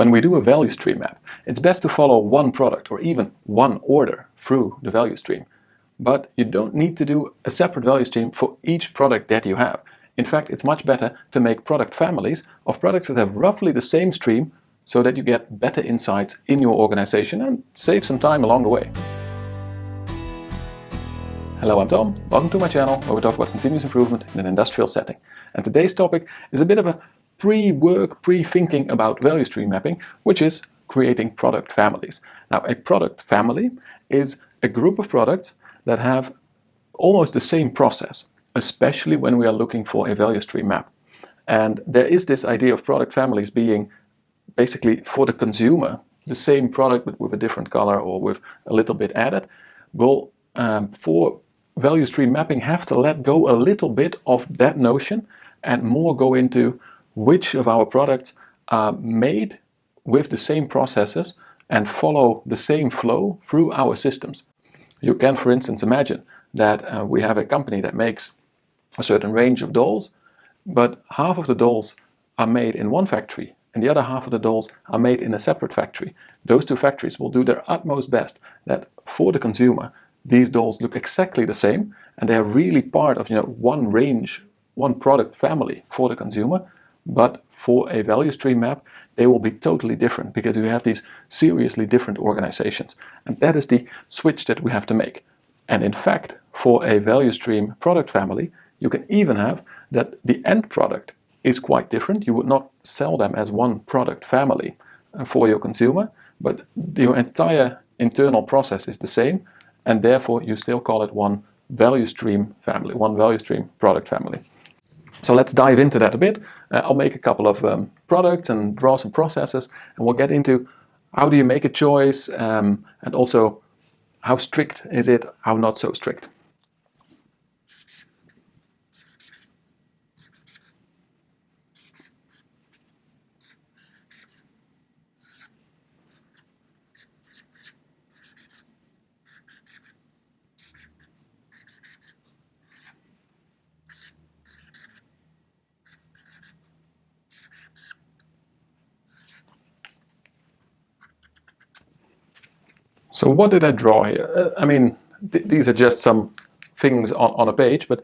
When we do a value stream map, it's best to follow one product or even one order through the value stream. But you don't need to do a separate value stream for each product that you have. In fact, it's much better to make product families of products that have roughly the same stream so that you get better insights in your organization and save some time along the way. Hello, I'm Tom. Welcome to my channel where we talk about continuous improvement in an industrial setting. And today's topic is a bit of a pre-work, pre-thinking about value stream mapping, which is creating product families. Now, a product family is a group of products that have almost the same process, especially when we are looking for a value stream map. And there is this idea of product families being basically for the consumer, the same product but with a different color or with a little bit added. Will, for value stream mapping, have to let go a little bit of that notion and more go into which of our products are made with the same processes and follow the same flow through our systems. You can, for instance, imagine that we have a company that makes a certain range of dolls, but half of the dolls are made in one factory and the other half of the dolls are made in a separate factory. Those two factories will do their utmost best that for the consumer these dolls look exactly the same and they are really part of one range, one product family for the consumer. But for a value stream map, they will be totally different because you have these seriously different organizations. And that is the switch that we have to make. And in fact, for a value stream product family, you can even have that the end product is quite different. You would not sell them as one product family for your consumer, but your entire internal process is the same. And therefore, you still call it one value stream family, one value stream product family. So let's dive into that a bit. I'll make a couple of products and draw some processes, and we'll get into how do you make a choice, and also how strict is it, how not so strict. So what did I draw here? These are just some things on a page, but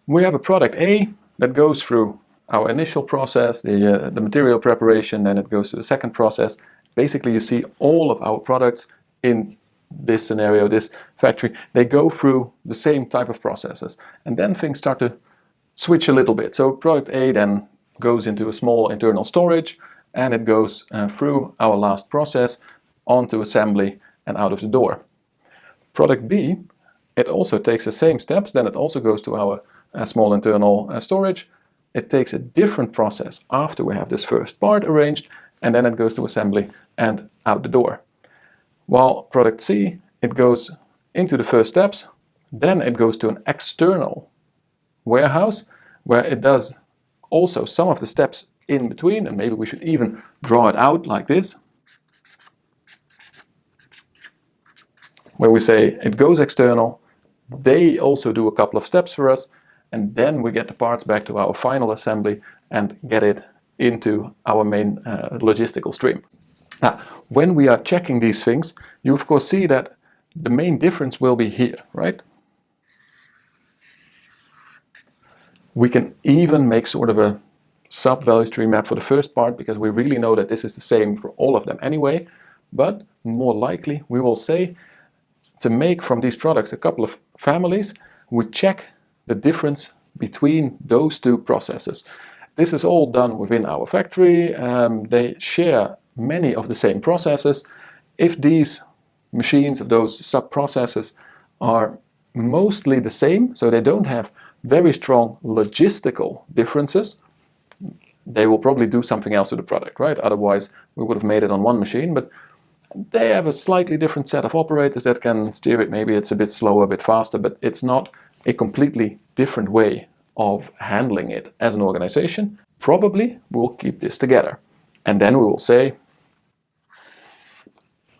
we have a product A that goes through our initial process, the material preparation, then it goes to the second process. Basically, you see all of our products in this scenario, this factory, they go through the same type of processes. And then things start to switch a little bit. So product A then goes into a small internal storage, and it goes through our last process onto assembly and out of the door. Product B, it also takes the same steps, then it also goes to our small internal storage. It takes a different process after we have this first part arranged, and then it goes to assembly and out the door. While product C, it goes into the first steps, then it goes to an external warehouse where it does also some of the steps in between, and maybe we should even draw it out like this, where we say it goes external, they also do a couple of steps for us, and then we get the parts back to our final assembly and get it into our main logistical stream. Now, when we are checking these things, you of course see that the main difference will be here, right? We can even make sort of a sub-value stream map for the first part because we really know that this is the same for all of them anyway, but more likely we will say to make from these products a couple of families, we check the difference between those two processes. This is all done within our factory. They share many of the same processes. If these machines, those sub-processes, are mostly the same, so they don't have very strong logistical differences, they will probably do something else to the product, right? Otherwise, we would have made it on one machine, but they have a slightly different set of operators that can steer it. Maybe it's a bit slower, a bit faster, but it's not a completely different way of handling it as an organization. Probably we'll keep this together. And then we will say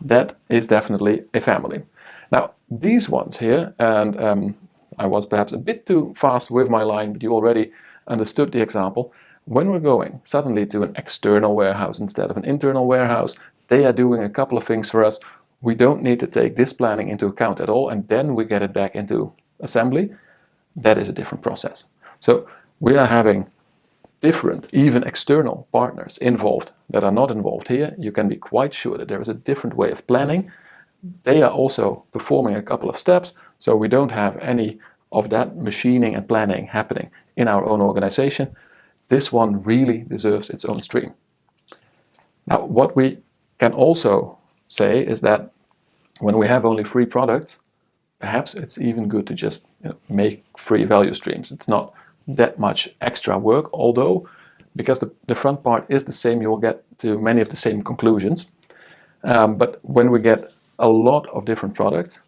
that is definitely a family. Now, these ones here, and I was perhaps a bit too fast with my line, but you already understood the example. When we're going suddenly to an external warehouse instead of an internal warehouse, they are doing a couple of things for us. We don't need to take this planning into account at all, and then we get it back into assembly. That is a different process. So we are having different, even external partners involved that are not involved here. You can be quite sure that there is a different way of planning. They are also performing a couple of steps, so we don't have any of that machining and planning happening in our own organization. This one really deserves its own stream. Now, what we can also say is that when we have only 3 products, perhaps it's even good to just make 3 value streams. It's not that much extra work, although because the front part is the same, you'll get to many of the same conclusions. But when we get a lot of different products,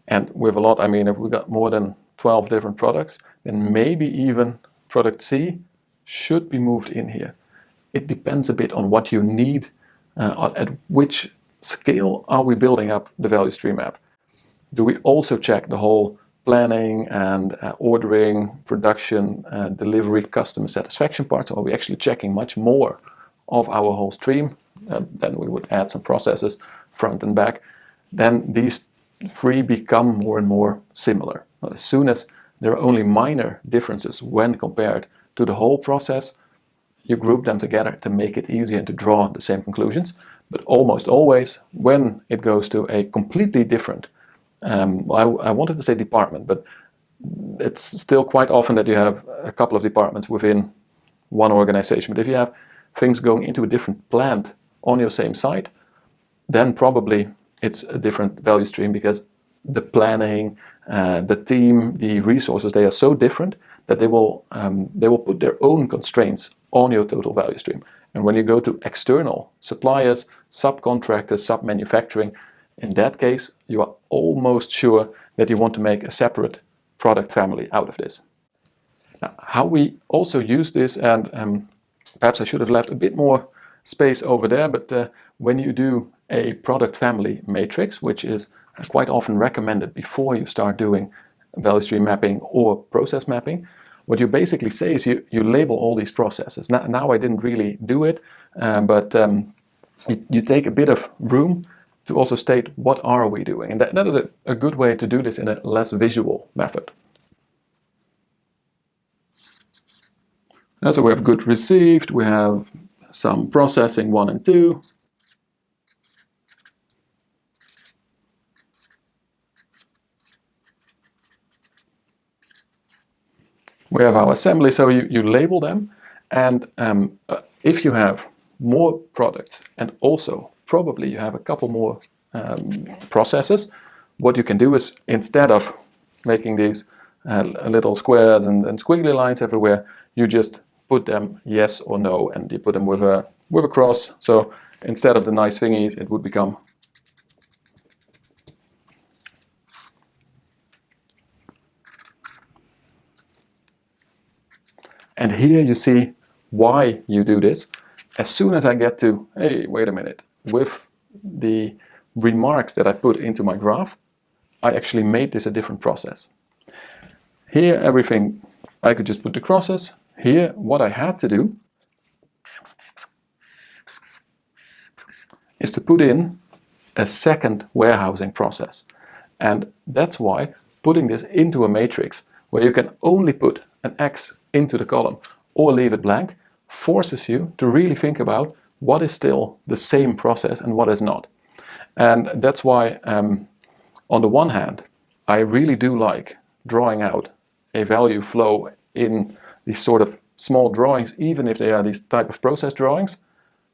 and with a lot I mean if we got more than 12 different products, then maybe even product C should be moved in here. It depends a bit on what you need, at which scale are we building up the value stream map. Do we also check the whole planning and ordering, production, delivery, customer satisfaction parts, or are we actually checking much more of our whole stream? Then we would add some processes, front and back. Then these 3 become more and more similar. As soon as there are only minor differences when compared to the whole process, you group them together to make it easier to draw the same conclusions. But almost always, when it goes to a completely different, I wanted to say department, but it's still quite often that you have a couple of departments within one organization. But if you have things going into a different plant on your same site, then probably it's a different value stream, because the planning, the team, the resources, they are so different that they will put their own constraints on your total value stream. And when you go to external suppliers, subcontractors, sub-manufacturing, in that case, you are almost sure that you want to make a separate product family out of this. Now, how we also use this, and perhaps I should have left a bit more space over there, but when you do a product family matrix, which is quite often recommended before you start doing value stream mapping or process mapping, what you basically say is you label all these processes. Now I didn't really do it, but you take a bit of room to also state what are we doing. And that is a good way to do this in a less visual method. So we have goods received, we have some processing 1 and 2. We have our assembly, so you label them, and if you have more products and also probably you have a couple more processes, what you can do is, instead of making these little squares and squiggly lines everywhere, you just put them yes or no, and you put them with a cross. So instead of the nice thingies, it would become and here you see why you do this. As soon as I get to, hey, wait a minute, with the remarks that I put into my graph, I actually made this a different process. Here, everything, I could just put the crosses. Here, what I had to do is to put in a second warehousing process. And that's why putting this into a matrix where you can only put an X into the column or leave it blank forces you to really think about what is still the same process and what is not. And that's why, on the one hand, I really do like drawing out a value flow in these sort of small drawings, even if they are these type of process drawings,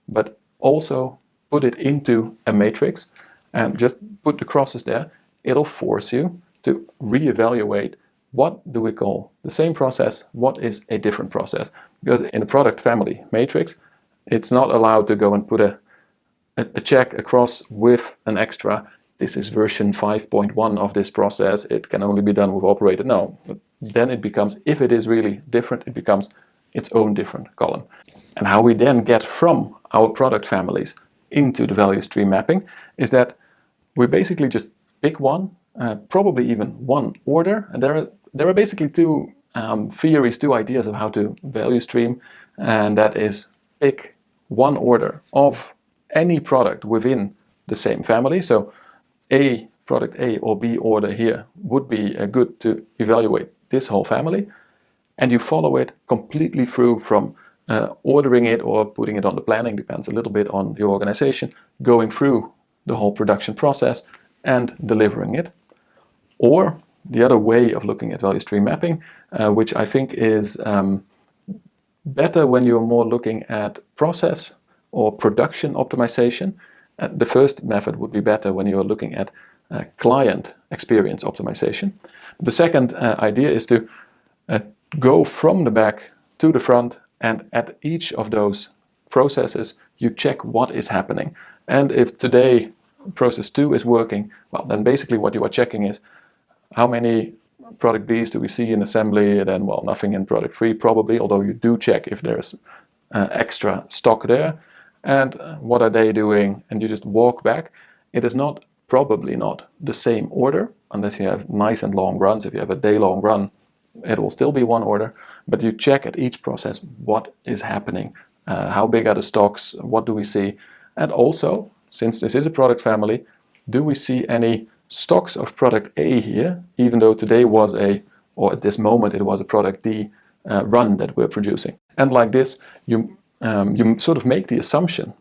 but also put it into a matrix and just put the crosses there. It'll force you to reevaluate what do we call the same process, what is a different process. Because in a product family matrix, it's not allowed to go and put a check across with an extra, this is version 5.1 of this process, it can only be done with operator. No, then it becomes, if it is really different, it becomes its own different column. And how we then get from our product families into the value stream mapping is that we basically just pick one, probably even one order, and there are basically two theories, 2 ideas of how to value stream, and that is pick one order of any product within the same family. So product A or B order here would be good to evaluate this whole family, and you follow it completely through from ordering it or putting it on the planning, depends a little bit on your organization, going through the whole production process and delivering it. Or the other way of looking at value stream mapping, which I think is better when you're more looking at process or production optimization. The first method would be better when you're looking at client experience optimization. The second idea is to go from the back to the front, and at each of those processes you check what is happening. And if today process 2 is working, well, then basically what you are checking is how many product Bs do we see in assembly, and then, well, nothing in product 3 probably, although you do check if there's extra stock there, and what are they doing, and you just walk back. It is probably not the same order, unless you have nice and long runs. If you have a day-long run, it will still be one order, but you check at each process what is happening, how big are the stocks, what do we see, and also, since this is a product family, do we see any stocks of product A here, even though today was or at this moment it was a product D run that we're producing. And like this, you sort of make the assumption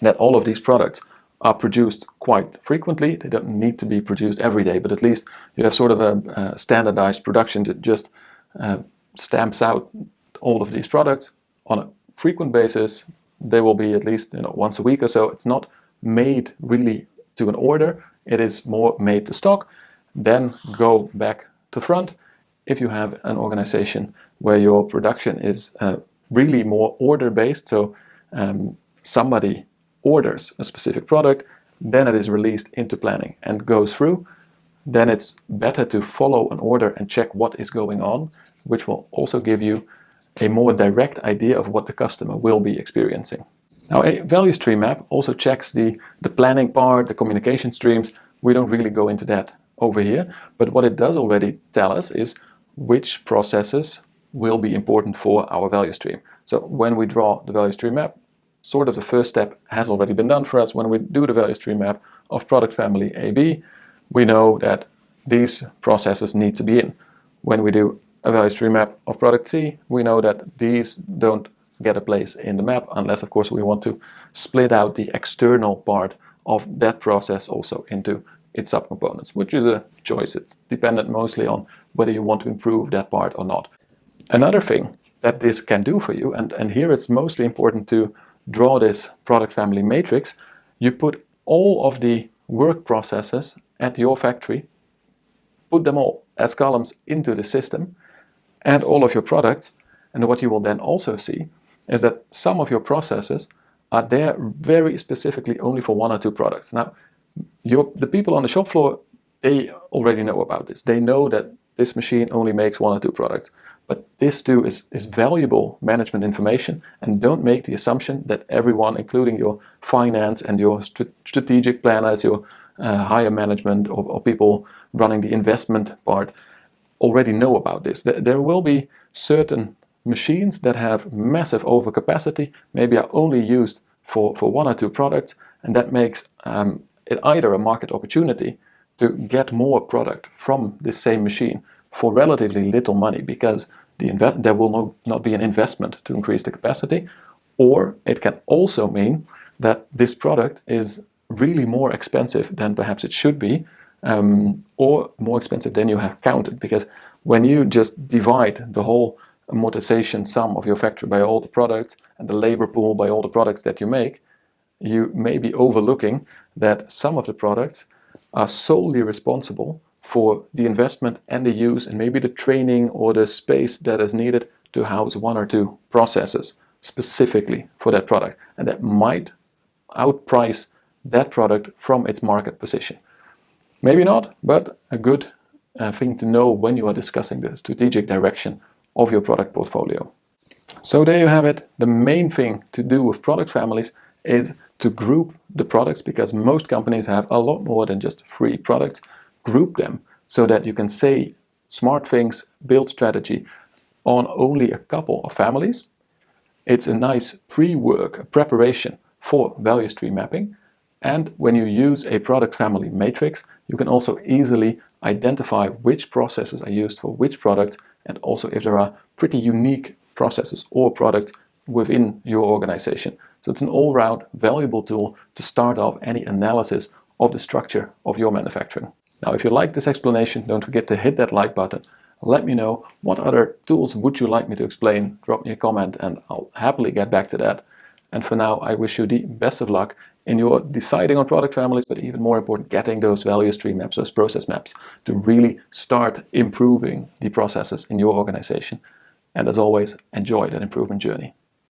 that all of these products are produced quite frequently. They don't need to be produced every day, but at least you have sort of a standardized production that just stamps out all of these products on a frequent basis. They will be at least once a week or so. It's not made really to an order. It is more made to stock. Then go back to front. If you have an organization where your production is really more order-based, so somebody orders a specific product, then it is released into planning and goes through, then it's better to follow an order and check what is going on, which will also give you a more direct idea of what the customer will be experiencing. Now, a value stream map also checks the planning part, the communication streams. We don't really go into that over here, but what it does already tell us is which processes will be important for our value stream. So when we draw the value stream map, sort of the first step has already been done for us. When we do the value stream map of product family AB, we know that these processes need to be in. When we do a value stream map of product C, we know that these don't get a place in the map, unless of course we want to split out the external part of that process also into its subcomponents, which is a choice. It's dependent mostly on whether you want to improve that part or not. Another thing that this can do for you, and here it's mostly important to draw this product family matrix. You put all of the work processes at your factory, put them all as columns into the system, and all of your products. And what you will then also see is that some of your processes are there very specifically only for 1 or 2 products. Now, the people on the shop floor, they already know about this. They know that this machine only makes 1 or 2 products. But this too is valuable management information, and don't make the assumption that everyone, including your finance and your strategic planners, your higher management or people running the investment part, already know about this. There will be certain machines that have massive overcapacity, maybe are only used for 1 or 2 products, and that makes it either a market opportunity to get more product from this same machine for relatively little money, because there will not be an investment to increase the capacity, or it can also mean that this product is really more expensive than perhaps it should be, or more expensive than you have counted, because when you just divide the whole amortization sum of your factory by all the products and the labor pool by all the products that you make, you may be overlooking that some of the products are solely responsible for the investment and the use and maybe the training or the space that is needed to house 1 or 2 processes specifically for that product. And that might outprice that product from its market position. Maybe not, but a good thing to know when you are discussing the strategic direction of your product portfolio. So there you have it. The main thing to do with product families is to group the products, because most companies have a lot more than just 3 products. Group them so that you can say smart things, build strategy on only a couple of families. It's a nice pre-work preparation for value stream mapping. And when you use a product family matrix, you can also easily identify which processes are used for which product, and also if there are pretty unique processes or products within your organization. So it's an all-round valuable tool to start off any analysis of the structure of your manufacturing. Now, if you like this explanation, don't forget to hit that like button. Let me know what other tools would you like me to explain. Drop me a comment and I'll happily get back to that. And for now, I wish you the best of luck in your deciding on product families, but even more important, getting those value stream maps, those process maps, to really start improving the processes in your organization. And as always, enjoy that improvement journey.